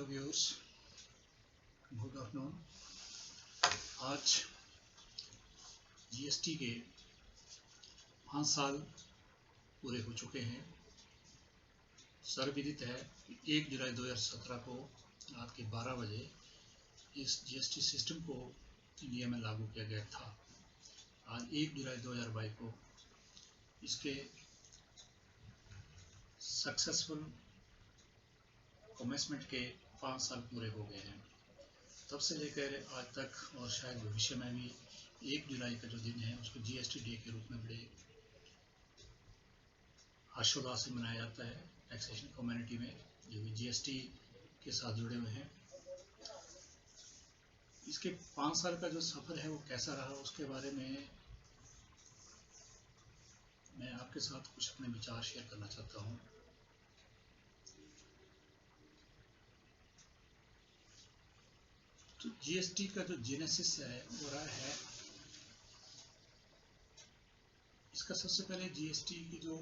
Viewers, good afternoon. आज GST के 5 साल पूरे हो चुके हैं। सर्वविदित है कि 1 जुलाई 2017 को रात के 12 बजे इस जीएसटी सिस्टम को इंडिया में लागू किया गया था। आज 1 जुलाई 2022 को इसके सक्सेसफुल कमेंसमेंट के 5 साल पूरे हो गए हैं। तब से लेकर आज तक और शायद भविष्य में भी 1 जुलाई का जो दिन है उसको जीएसटी डे के रूप में बड़े हर्षोल्लास से मनाया जाता है टैक्सेशन कम्युनिटी में, जो भी जीएसटी के साथ जुड़े हुए हैं। इसके 5 साल का जो सफ़र है वो कैसा रहा, उसके बारे में मैं आपके साथ कुछ अपने विचार शेयर करना चाहता हूँ। तो जीएसटी का जो जेनेसिस है वो रहा है, इसका सबसे पहले जीएसटी की जो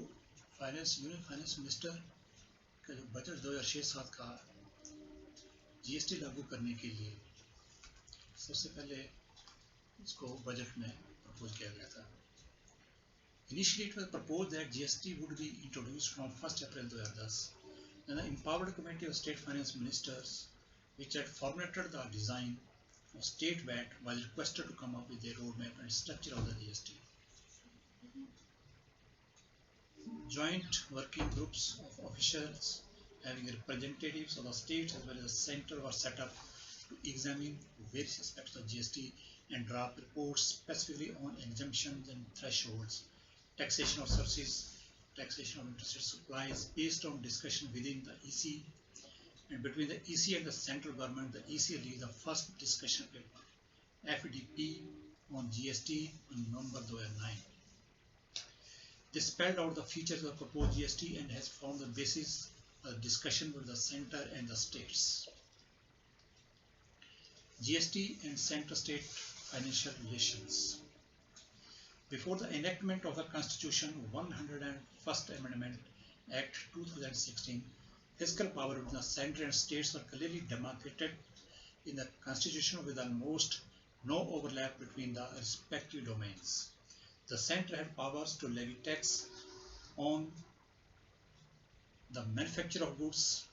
यूनियन फाइनेंस मिनिस्टर का जो बजट 2006-07 का जीएसटी लागू करने के लिए सबसे पहले इसको बजट में प्रपोज किया गया था। Initially it was proposed that GST would be introduced from 1st April 2010. Then the empowered committee of state finance ministers, which had formulated the design of state VAT, was requested to come up with a roadmap and structure of the GST. Joint working groups of officials having representatives of the states as well as the center were set up to examine various aspects of GST and draft reports specifically on exemptions and thresholds, taxation of services, taxation of interstate supplies. Based on discussion within the EC and between the EC and the central government, the EC released the first discussion paper, FDP, on GST in November 2009. This spelled out the features of the proposed GST and has formed the basis of discussion with the center and the states. GST and center-state financial relations. Before the enactment of the Constitution 101st Amendment Act 2016, fiscal power between the center and states were clearly demarcated in the Constitution with almost no overlap between the respective domains. The center had powers to levy tax on the manufacture of goods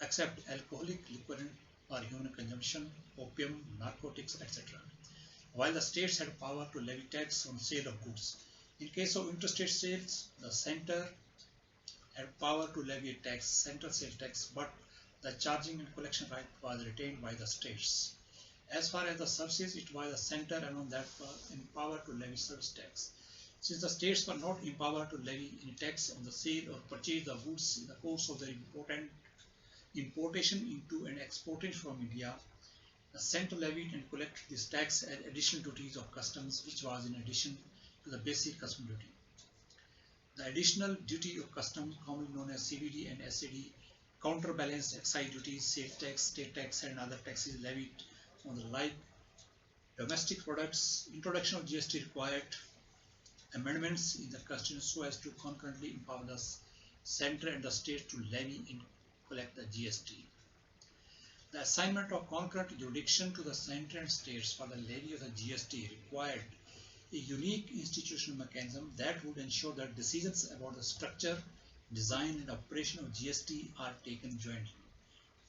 except alcoholic liquor for human consumption, opium, narcotics, etc., while the states had power to levy tax on sale of goods. In case of interstate sales, the center had power to levy a tax, central sales tax, but the charging and collection right was retained by the states. As far as the services, it was the center alone that was empowered to levy service tax. Since the states were not empowered to levy any tax on the sale or purchase of goods in the course of their importation into and exportation from India, the center levied and collected this tax as additional duties of customs, which was in addition to the basic custom duty. The additional duty of customs, commonly known as CVD and SAD, counterbalanced excise duties, sales tax, state tax, and other taxes levied on the like domestic products. Introduction of GST required amendments in the Constitution so as to concurrently empower the center and the states to levy and collect the GST. The assignment of concurrent jurisdiction to the center and states for the levy of the GST required a unique institutional mechanism that would ensure that decisions about the structure, design, and operation of GST are taken jointly.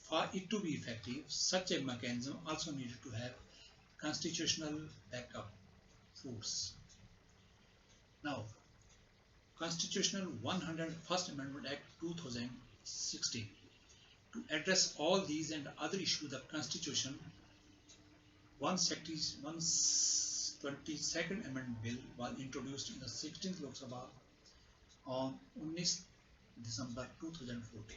For it to be effective, such a mechanism also needed to have constitutional backup force. Now, Constitutional 101st Amendment Act 2016. To address all these and other issues, the Constitution 122nd Amendment Bill was introduced in the 16th Lok Sabha on 19th December 2014.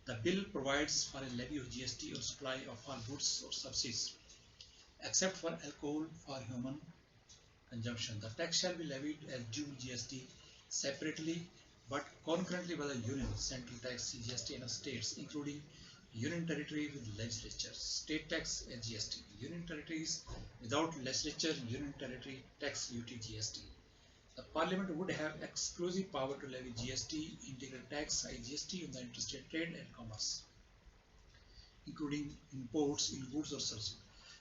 The bill provides for a levy of GST on supply of all goods or services, except for alcohol for human consumption. The tax shall be levied as due GST separately but concurrently by the Union, Central Tax, GST, and states, including Union Territory with legislature, State Tax and GST, Union Territories without legislature, Union Territory Tax, UT, GST. The Parliament would have exclusive power to levy GST, integral tax, IGST on the interstate trade and commerce. including imports in goods or services.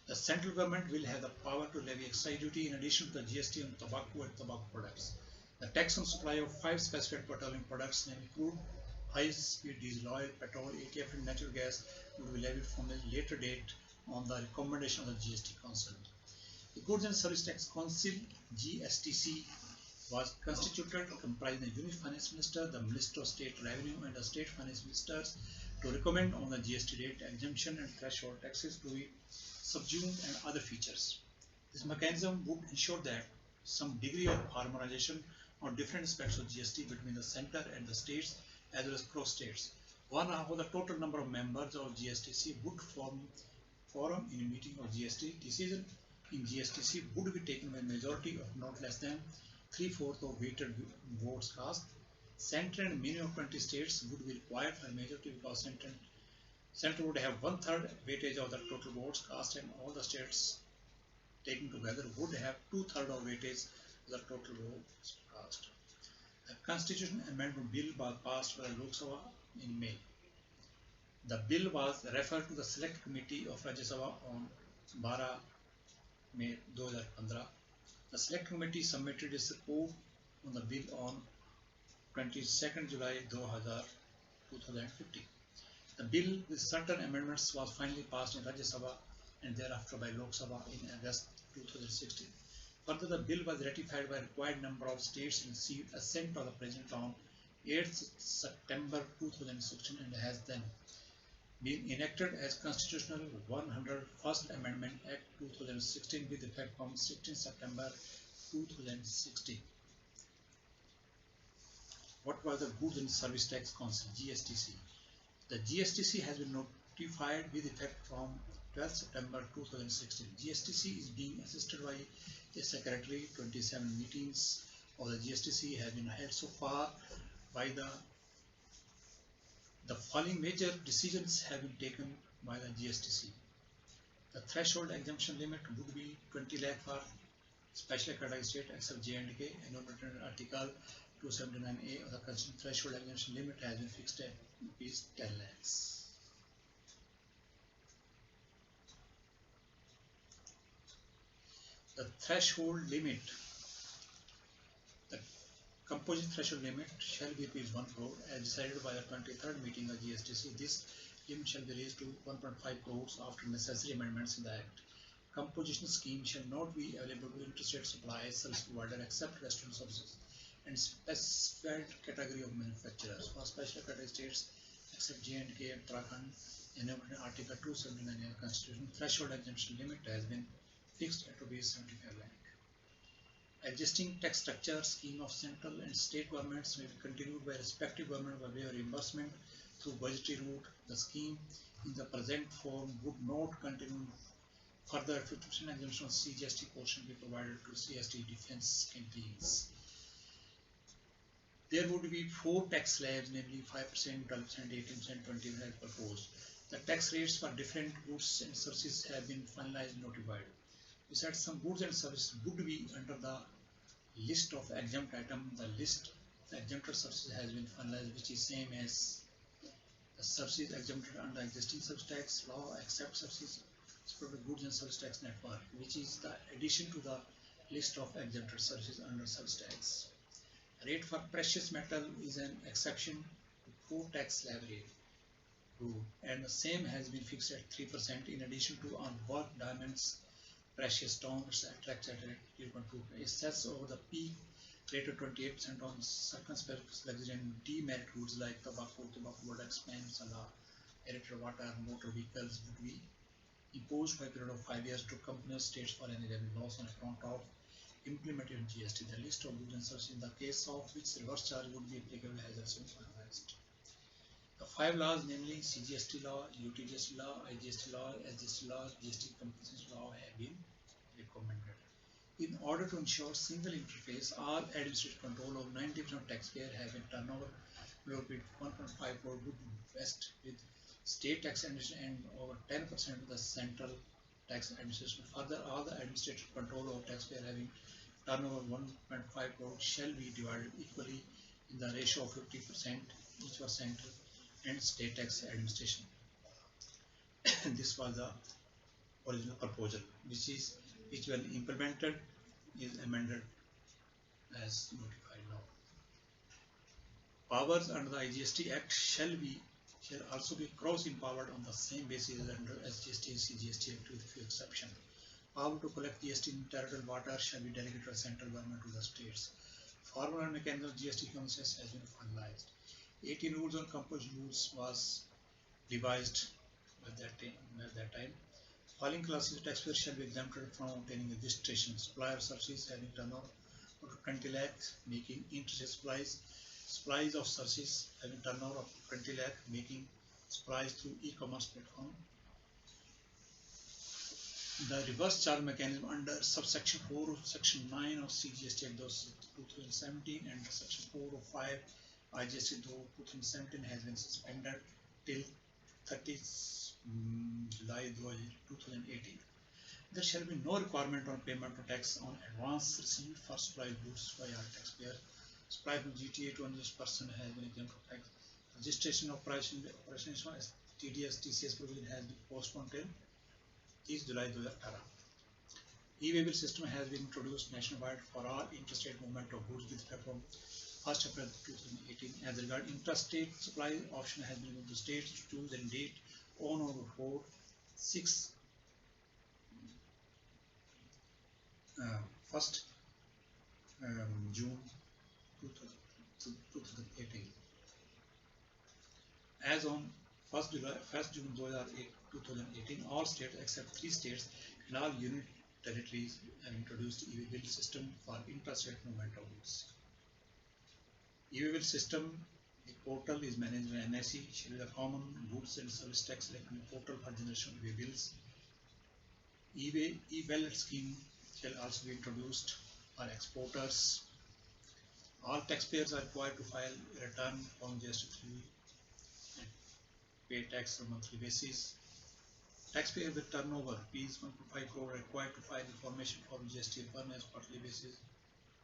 The central government will have the power to levy excise duty in addition to the GST on tobacco and tobacco products. The tax on supply of 5 specified petroleum products, namely crude, high-speed diesel oil, petrol, ATF and natural gas, will be levied from a later date on the recommendation of the GST Council. The Goods and Service Tax Council (GSTC) was constituted, comprising the Union Finance Minister, the Minister of State Revenue, and the State Finance Ministers, to recommend on the GST rate, exemption, and threshold taxes to be subsumed and other features. This mechanism would ensure that some degree of harmonization on different aspects of GST between the center and the states, as well as cross states. 1/2 of the total number of members of GSTC would form quorum in a meeting of GST. Decision in GSTC would be taken by a majority of not less than 3/4 of weighted votes cast. Center and minimum 20 states would be required for a majority because center would have 1/3 weightage of the total votes cast, and all the states taken together would have 2/3 of weightage of the total votes cast. The Constitution Amendment Bill was passed by the Lok Sabha in May. The bill was referred to the Select Committee of Rajya Sabha on 12 May 2015. The Select Committee submitted its report on the bill on 22nd July 2015. The bill with certain amendments was finally passed in Rajya Sabha and thereafter by Lok Sabha in August 2016. Further, the bill was ratified by a required number of states and received assent of the President on 8th September 2016 and has then been enacted as Constitutional 101st Amendment Act 2016 with effect from 16 September 2016. What was the Goods and Service Tax Council (GSTC)? The GSTC has been notified with effect from 12 September 2016. GSTC is being assisted by a secretary. 27 meetings of the GSTC have been held so far. By the following major decisions have been taken by the GSTC. The threshold exemption limit would be 20 lakh for special category state except J&K, enumerated in Article 279A of the Constitution. Threshold exemption limit has been fixed at rupees 10 lakhs. The threshold limit, the composite threshold limit shall be rupees 1 crore as decided by the 23rd meeting of GSTC. This limit shall be raised to 1.5 crores after necessary amendments in the Act. Composition scheme shall not be available to interstate supply service provider except restaurant services and specified category of manufacturers. For special category states except J&K and Uttarakhand, enumerated in Article 279 of the Constitution, threshold exemption limit has been fixed at rupees 75 lakh. Existing tax structure scheme of central and state governments may be continued by respective government by way of reimbursement through budgetary route. The scheme in the present form would not continue. Further, 50% exemption of CGST portion be provided to CST defense canteens. There would be 4 tax slabs, namely 5%, 12%, 18%, 20% proposed. The tax rates for different goods and services have been finalized and notified. Besides, some goods and services would be under the list of exempt item. The list of exempted services has been finalized, which is same as the services exempted under existing service tax law, except services for the goods and service tax network, which is the addition to the list of exempted services under service tax. Rate for precious metal is an exception to 4 tax slab rate rule, and the same has been fixed at 3% in addition to on work diamonds, precious stones, attracts at 0.2. It sets over the peak rate of 28% on circumspect luxury and demerit goods like tobacco products, pen, salah, aerated water, motor vehicles would be imposed by a period of 5 years to companies states for any revenue loss on account of implemented GST. The list of goods and services in the case of which reverse charge would be applicable has also been finalized. The 5 laws, namely CGST law, UTGST law, IGST law, SGST law, GST compensation law, have been recommended. In order to ensure single interface, all administrative control of 90% of taxpayer have a turnover below 1.5 crore would vest with state tax administration and over 10% of the central tax administration. Further, all the administrative control of taxpayer having turnover 1.5 crore shall be divided equally in the ratio of 50% each for central and state tax administration. This was the original proposal, which when implemented is amended as notified now. Powers under the IGST Act shall also be cross-empowered on the same basis as under SGST and CGST Act with few exceptions. Power to collect GST in territorial water shall be delegated by central government to the states. Formal and mechanism of GST consensus has been finalized. 18 rules on compulsory rules was revised at that time. Following classes of taxpayers shall be exempted from obtaining registration. Supplier services having turnover up to 20 lakh, making interested supplies of services having turnover up to 20 lakh, making supplies through e-commerce platform. The reverse charge mechanism under subsection 4 of section 9 of CGST Act 2017 and section 4 of 5 IGST 2017 has been suspended till 30th July 2018. There shall be no requirement on payment of tax on advance received for supplied goods by all taxpayers. Supply from GTA to unused person has been exempt from tax. Registration of operation as TDS TCS provision has been postponed till 30 July 2018. E-waybill system has been introduced nationwide for all interstate movement of goods with effect from 1st April 2018. As regards interstate supply, option has been given to states to choose a date on or before 1st June 2018. As on 1st June 2018, all states except 3 states and all union territories have introduced e-waybill system for interstate movement of goods. E-waybill system, the portal is managed by NIC, shall be the common goods and service tax electronic portal for generation of e-bills. E-wallet scheme shall also be introduced for exporters. All taxpayers are required to file a return on GST 3 and pay tax on a monthly basis. Taxpayers with turnover Rs 1.5 crore are required to file information for GST return as quarterly basis.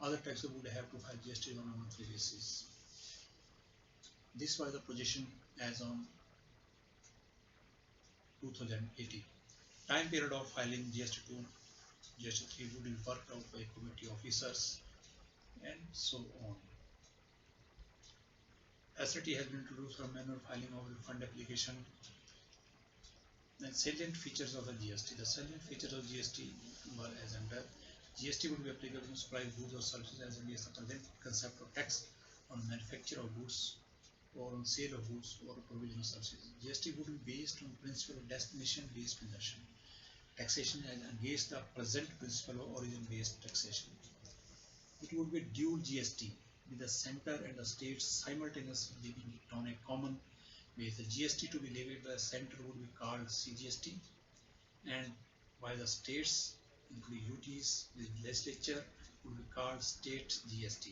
Other taxpayers would have to file GST on a monthly basis. This was the position as on 2018. Time period of filing GST 2, GST 3 would be worked out by committee officers and so on. Facility has been introduced for manual filing of refund application. And salient features of the GST. The salient features of GST were as under: GST would be applicable to supply goods or services as against the present concept of tax on manufacture of goods or on sale of goods or provision of services. GST would be based on principle of destination-based consumption. Taxation as against the present principle of origin-based taxation. It would be dual GST with the center and the states simultaneously levying it on a common base. The GST to be levied by the center would be called CGST, and by the states, including UTs with legislature, would be called state GST.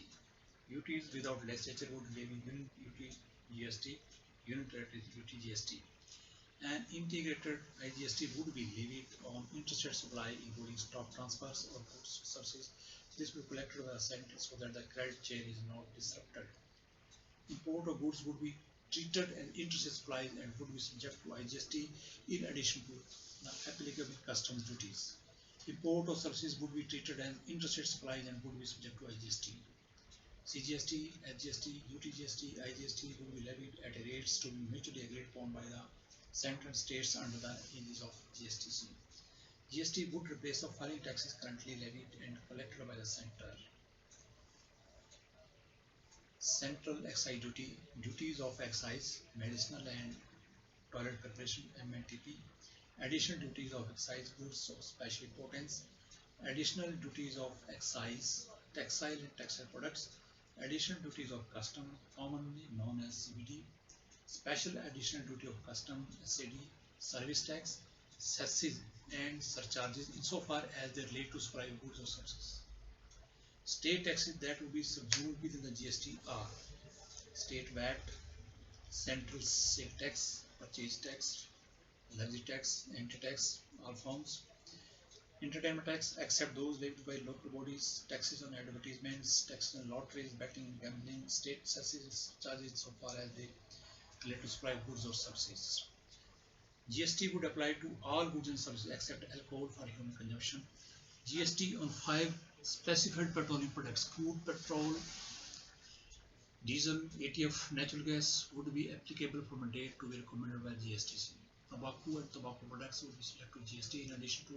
UTs without legislature would levy unit UT GST, unit territory UT GST. An integrated IGST would be levied on interstate supply, including stock transfers or goods services. This will be collected by the center so that the credit chain is not disrupted. Import of goods would be treated as interstate supplies and would be subject to IGST in addition to the applicable customs duties. Import of services would be treated as interstate supplies and would be subject to IGST. CGST, SGST, UTGST, IGST would be levied at rates to be mutually agreed upon by the central states under the aegis of GSTC. GST would replace the foreign taxes currently levied and collected by the center. Central excise duty, duties of excise, medicinal and toilet preparation (MNTP), additional duties of excise goods of special importance, additional duties of excise, textile and textile products, additional duties of custom, commonly known as CBD, special additional duty of custom (SAD), service tax, cesses and surcharges insofar as they relate to supply of goods or services. State taxes that will be subsumed within the GST are state VAT, central sale tax, purchase tax, luxury tax, entry tax, all forms, entertainment tax except those levied by local bodies, taxes on advertisements, taxes on lotteries, betting, gambling, state cesses charges so far as they relate to supply of goods or services. GST would apply to all goods and services except alcohol for human consumption. GST on 5 specified petroleum products: crude, petrol, diesel, ATF, natural gas would be applicable from a date to be recommended by GSTC. Tobacco and tobacco products would be subject to GST. In addition to,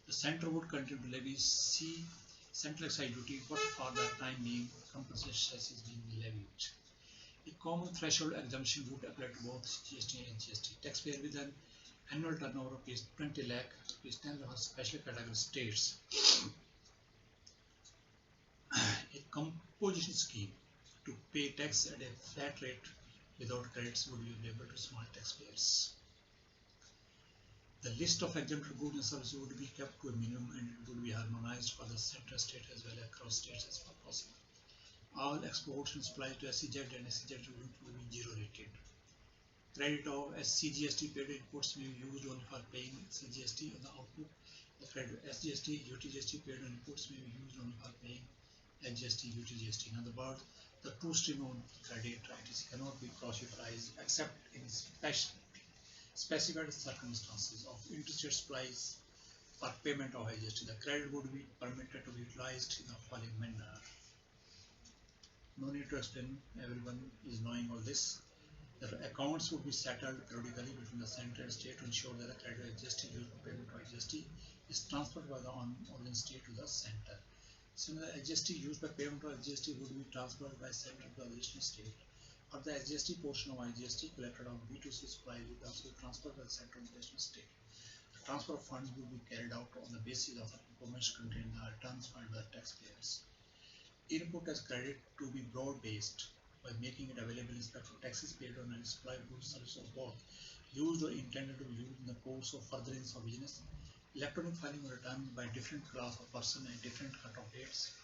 the center would continue to levy C central excise duty, but for the time being, compensation is being levied. A common threshold exemption would apply to both GST and GST. Taxpayer with an annual turnover of 20 lakh, 10 lakh special category states. A composition scheme to pay tax at a flat rate without credits would be available to small taxpayers. The list of exempted goods and services would be kept to a minimum and it would be harmonized for the center state as well as across states as far as possible. All exports and supplies to SCZ and SCZ would be zero rated. Credit of SCGST paid imports may be used only for paying SCGST on the output. The credit of SGST, UTGST paid on imports may be used only for paying SGST, UTGST. In other words, the two stream of credit ITC cannot be cross-utilized except in specified circumstances of interstate supplies for payment of SGST. The credit would be permitted to be utilized in the following manner. No need to explain, everyone is knowing all this. The accounts would be settled periodically between the center and state to ensure that the credit of SGST used for payment of SGST is transferred by the origin state to the center. Similarly, SGST used by payment of SGST would be transferred by center to the original state. Or the SGST portion of IGST collected on B2C supply would also be transferred by the center to the original state. The transfer of funds would be carried out on the basis of the information contained in the returns filed by the taxpayers. Input as credit to be broad-based by making it available in respect of taxes paid on and supply of goods, services, or both, used or intended to be used in the course of furtherance of business. Electronic filing of return by different class of person and different cut-off dates.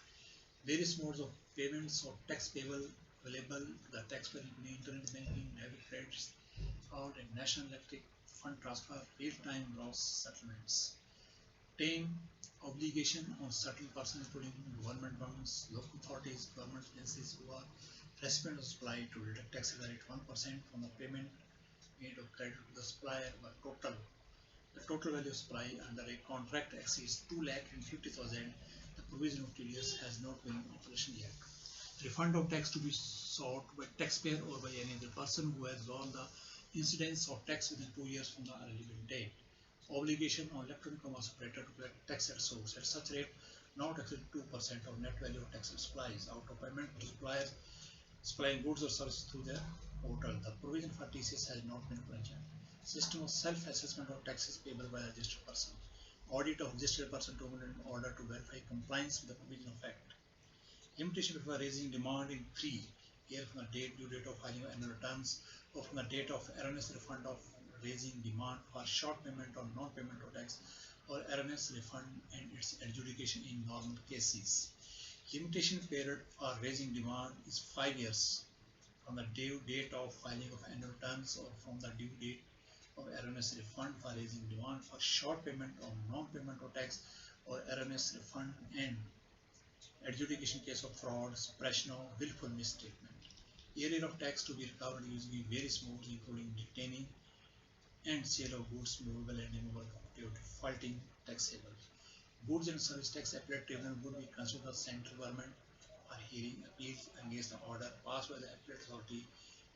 Various modes of payments of tax payable available to the taxpayer, including internet banking, debit credits, card, and national electric fund transfer, real-time gross settlements. Obtain obligation on certain persons, including government governments, local authorities, government agencies who are recipient of supply to deduct tax rate 1% from the payment made of credit to the supplier, but the total value of supply under a contract exceeds 2,50,000. The provision of TDS has not been in operation yet. Refund of tax to be sought by taxpayer or by any other person who has borne the incidence of tax within 2 years from the relevant date. Obligation on electronic commerce operator to collect tax at source at such rate not exceed 2% of net value of tax supplies out of payment to suppliers supplying goods or services through their portal. The provision for TCS has not been implemented. System of self-assessment of taxes payable by a registered person. Audit of registered person to in order to verify compliance with the provision of Act. Limitation before raising demand in 3 years from the due date of filing of annual returns or from the date of erroneous refund of raising demand for short payment or non-payment of tax or erroneous refund and its adjudication in normal cases. Limitation period for raising demand is 5 years from the due date of filing of annual returns or from the due date of erroneous refund for raising demand for short payment or non-payment of tax or erroneous refund and adjudication case of fraud, suppression or willful misstatement. Area of tax to be recovered using various modes including detaining and sale of goods movable and immovable property or defaulting taxable. Goods and service tax appellate tribunal would be considered the central government for hearing appeals against the order passed by the appellate authority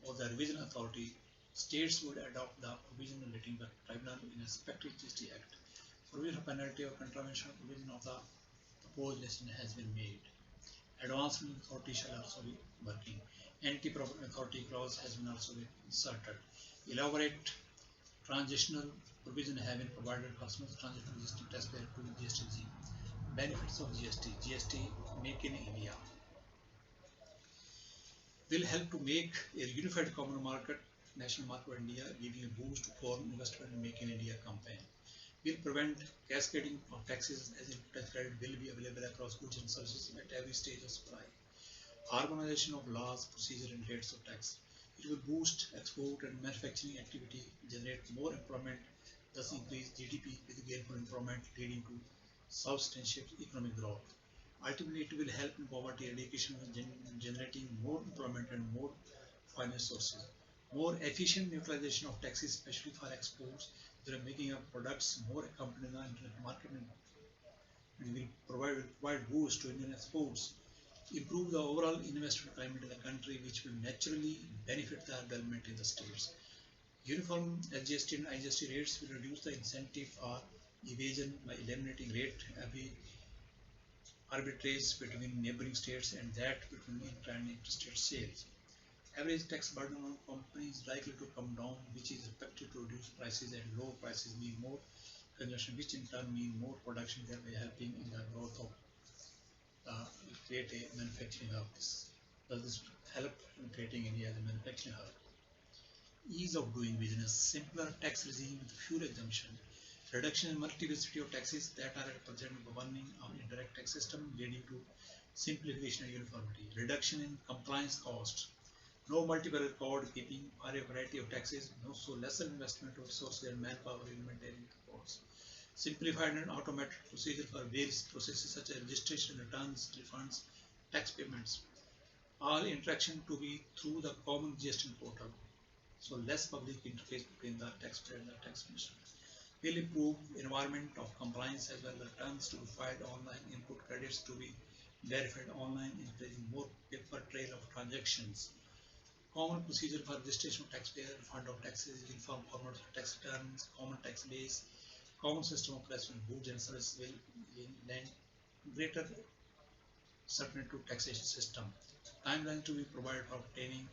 or the revision authority. States would adopt the provision relating to the tribunal in respect to GST Act. Provision of penalty or contravention provision of the proposed lesson has been made. Advancement authority shall also be working. Anti-problem authority clause has been also been inserted. Elaborate transitional provision have been provided for smooth transition of GST taxpayer to GST regime. Benefits of GST. GST Make in India will help to make a unified common market, national market of India, giving a boost to foreign investment in Make in India campaign. Will prevent cascading of taxes as input tax credit will be available across goods and services at every stage of supply. Harmonization of laws, procedure and rates of tax. It will boost export and manufacturing activity, generate more employment, thus increase GDP with gainful employment leading to substantial economic growth. Ultimately, it will help in poverty eradication and generating more employment and more finance sources. More efficient utilization of taxes, especially for exports, they are making up products more competitive in the international market and will provide boost to Indian exports, improve the overall investment climate in the country, which will naturally benefit the development in the states. Uniform SGST and IGST rates will reduce the incentive for evasion by eliminating rate arbitrage between neighboring states and that between intra and interstate sales. Average tax burden on companies is likely to come down, which is expected to reduce prices, and low prices mean more consumption, which in turn mean more production, thereby helping in the growth of create a manufacturing hub. Does this help in creating India as a manufacturing hub? Ease of doing business, simpler tax regime with fuel exemption, reduction in multiplicity of taxes that are at present governing our indirect tax system, leading to simplification and uniformity, reduction in compliance costs, no multiple record keeping or a variety of taxes, no so lesser investment of resources and manpower in maintaining records. Simplified and automated procedure for various processes such as registration, returns, refunds, tax payments. All interaction to be through the common GST portal, so less public interface between the taxpayer and the tax minister. Will improve environment of compliance as well as returns to be filed online, input credits to be verified online, increasing more paper trail of transactions. Common procedure for registration of taxpayer, refund of taxes, uniform format for tax returns, common tax base, common system of placement of goods and services will lend greater certainty to taxation system. Timeline to be provided for obtaining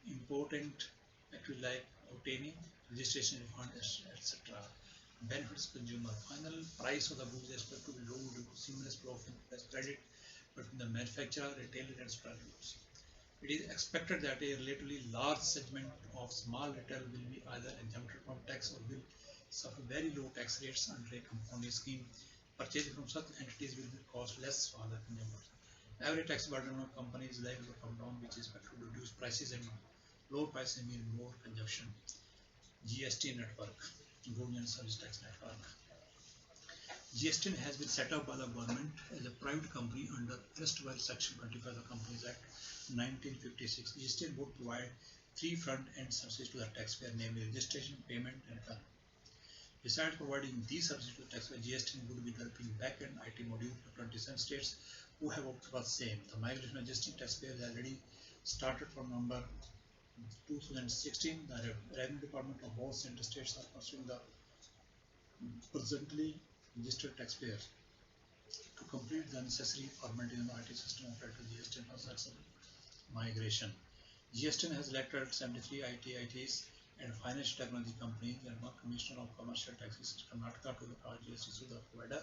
important activities like obtaining registration, refund, etc. Benefits consumer. Final price of the goods is expected to be low due to seamless flow of interest credit between the manufacturer, retailer, and supplier goods. It is expected that a relatively large segment of small retail will be either exempted from tax or will suffer very low tax rates under a compounding scheme. Purchasing from such entities will cost less for the consumers. Average tax burden on companies is likely to come down, which is expected to reduce prices, and low prices mean more consumption. GST network, Goods and Service Tax Network. GST has been set up by the government as a private company under erstwhile Section 25 of the Companies Act 1956. GST would provide three front-end services to the taxpayer, namely registration, payment, and return. Besides providing these services to the taxpayer, GST would be developing back-end IT module for 27 states who have opted for the same. The migration of GST taxpayers has already started from November 2016. The Revenue Department of both center states are pursuing the presently registered taxpayers to complete the necessary formality in the IT system of GST and process migration. GST has elected 73 ITs and financial technology companies and one commissioner of commercial taxes in Karnataka to the GST to the provider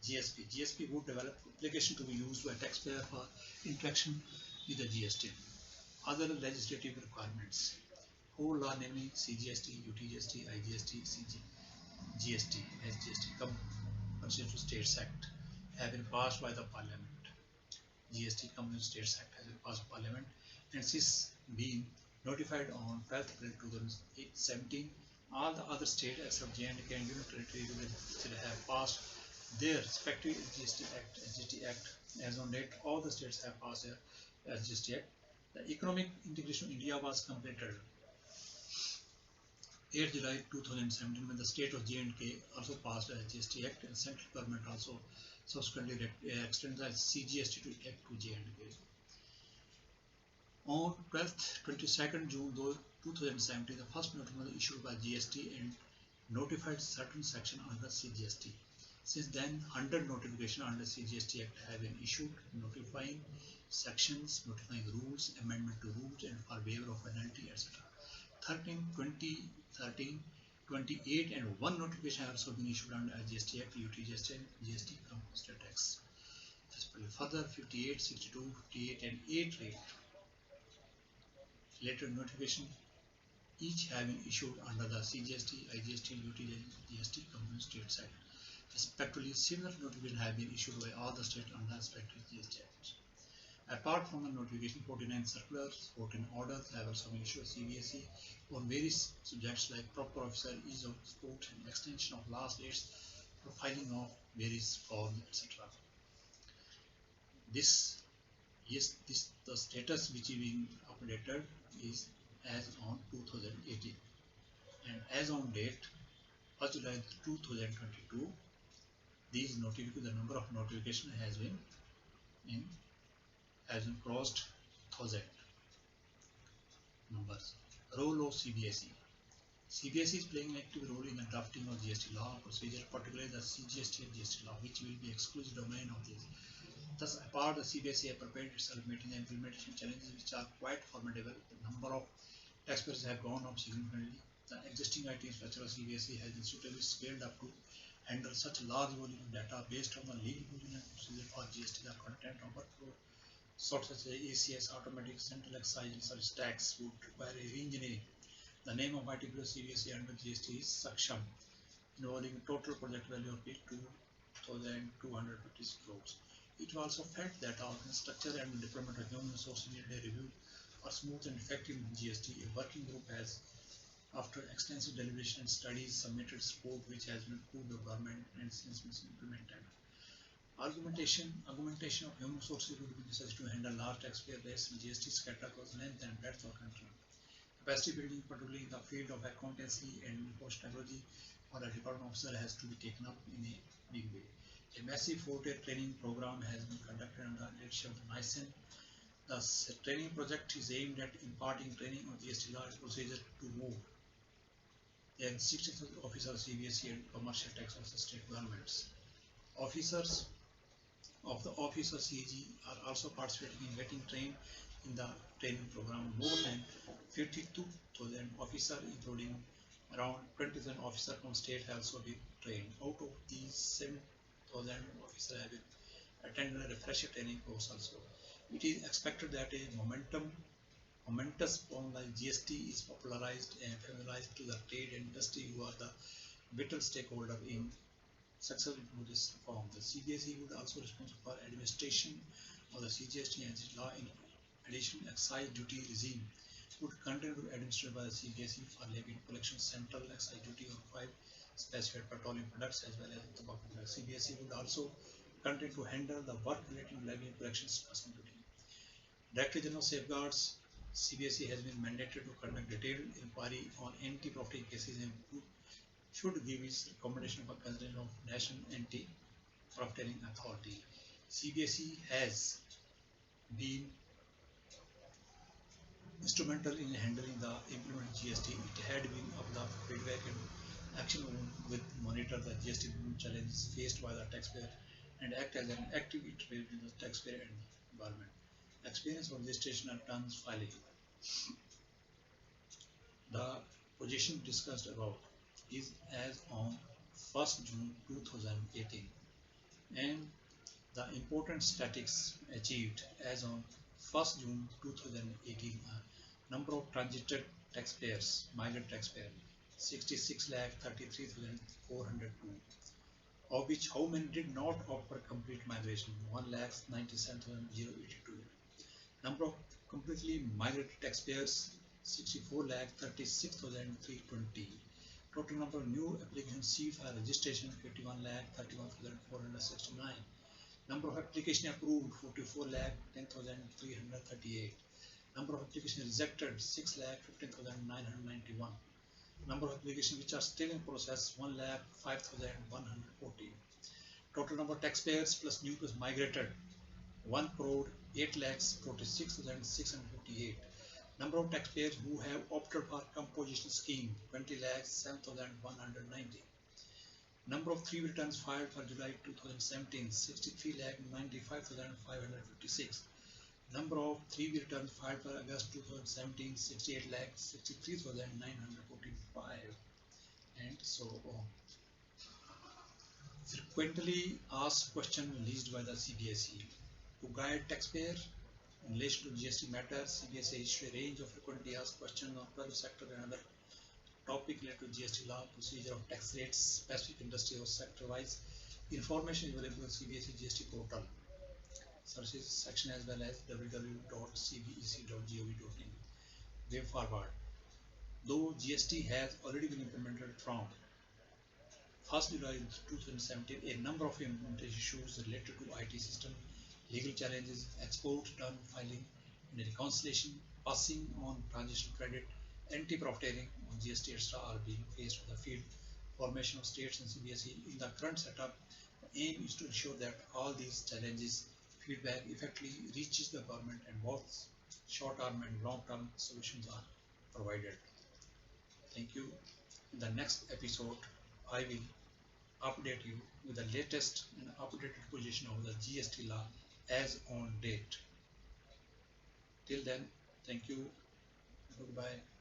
GSP. GSP would develop application to be used by taxpayer for interaction with the GST. Other legislative requirements. Whole law namely CGST, UTGST, IGST, GST, SGST, Compulsory to States Act have been passed by the Parliament. GST Compulsory States Act has been passed by Parliament and since being notified on 12th April 2017, all the other states except J&K and Union Territory will have passed their respective SGST Act. As on date, all the states have passed their SGST Act. The economic integration of India was completed 8 July 2017 when the state of J&K also passed the GST Act and central government also subsequently extended the CGST Act to J&K. On 22nd June 2017, the first notice was issued by GST and notified certain sections under CGST. Since then, 100 notifications under CGST Act have been issued, notifying sections, notifying rules, amendment to rules, and for waiver of penalty, etc. 13, 28, and one notification have also been issued under GST Act, UTGST, and GST Compulsory Tax. Further, 58, 62, 58, and 8 later notification each have been issued under the CGST, IGST, UTGST Compulsory Tax Act. Respectively, similar notifications have been issued by all the states under the respective GST Act. Apart from the notification, 49 circulars, 14 orders have also been issued CBSE on various subjects like proper officer, ease of export, and extension of last dates for filing of various forms, etc. The status which is being updated is as on 2018, and as on date 1st July 2022, the number of notification in has been crossed 1000 numbers. Role of CBSE. CBSE is playing an active role in the drafting of GST law procedure, particularly the CGST and GST law, which will be exclusive domain of this. Thus, apart the CBSE have prepared itself meeting the implementation challenges which are quite formidable. The number of taxpayers have gone up significantly. The existing IT infrastructure of CBSE has been suitably scaled up to handle such a large volume of data based on the legal provision and procedure for GST. The content of workflow sorts such as ACS, automatic central excise and such tax would require a re-engineering. The name of IT below CBSE under GST is Saksham, involving a total project value of 2,256 crores. It also felt that our structure and deployment of human resources needed a review for smooth and effective GST. A working group has, after extensive deliberation and studies, submitted support which has been approved by government and since been implemented. Augmentation of human resources would be necessary to handle large taxpayer base and GST scattered across length and breadth of country. Capacity building, particularly in the field of accountancy and post technology for the department officer, has to be taken up in a big way. A massive 4-day training program has been conducted under the leadership of the NICEN. The training project is aimed at imparting training on GST law and procedure to move then 60,000 officers of CBSE and commercial tax officer state governments. Officers of the Office of CAG are also participating in getting trained in the training program. More than 52,000 officers, including around 20,000 officers from state, have also been trained. Out of these, 7,000 officers have attended a refresher training course also. It is expected that a momentous form like GST is popularized and familiarized to the trade and industry, who are the vital stakeholder in success into this reform. The CBSE would also be responsible for administration of the CGST and GST law. In addition, excise duty regime would continue to be administered by the CBSE for levy collection, central excise duty on 5 specified petroleum products as well as tobacco products. CBSE would also continue to handle the work relating to levy collections custom duty. Director General Safeguards. CBSE has been mandated to conduct detailed inquiry on anti-profiting cases and should give its recommendation for consideration of National Anti-Profiteering Authority. CBSE has been instrumental in handling the implemented GST. It had been of the feedback and action with monitor the GST challenges faced by the taxpayer and act as an active interface between the taxpayer and the government. Experience of registration and returns filing. The position discussed above is as on 1st June 2018, and the important statistics achieved as on 1st June 2018 are number of transited taxpayers, migrant taxpayers, 66,33,402, of which how many did not opt for complete migration, 1,97,082. Number of completely migrated taxpayers, 64,36,320. Total number of new applications received for registration, 51,31,469. Number of applications approved, 44,10,338. Number of applications rejected, 6,15,991. Number of applications which are still in process, 1,05,140. Total number of taxpayers plus new plus migrated, 1,08,46,658. Number of taxpayers who have opted for composition scheme, 20,07,190. Number of 3 returns filed for July 2017, 63,95,556. Number of 3 returns filed for August 2017, 68,63,945, and so on. Frequently asked question released by the CBSE. To guide taxpayers in relation to GST matters, CBSE issued a range of frequently asked questions on private sector and other topic related to GST law, procedure of tax rates, specific industry or sector wise. Information is available on CBSE GST portal services section as well as www.cbec.gov.in. Way forward. Though GST has already been implemented from 1st July 2017, a number of implementation issues related to IT system, legal challenges, export, return filing, and reconciliation passing on transitional credit, anti-profiteering on GST extra are being faced with the field formation of states and CBSE. In the current setup, the aim is to ensure that all these challenges feedback effectively reaches the government and both short-term and long-term solutions are provided. Thank you. In the next episode, I will update you with the latest and updated position of the GST law as on date. Till then, thank you. Goodbye.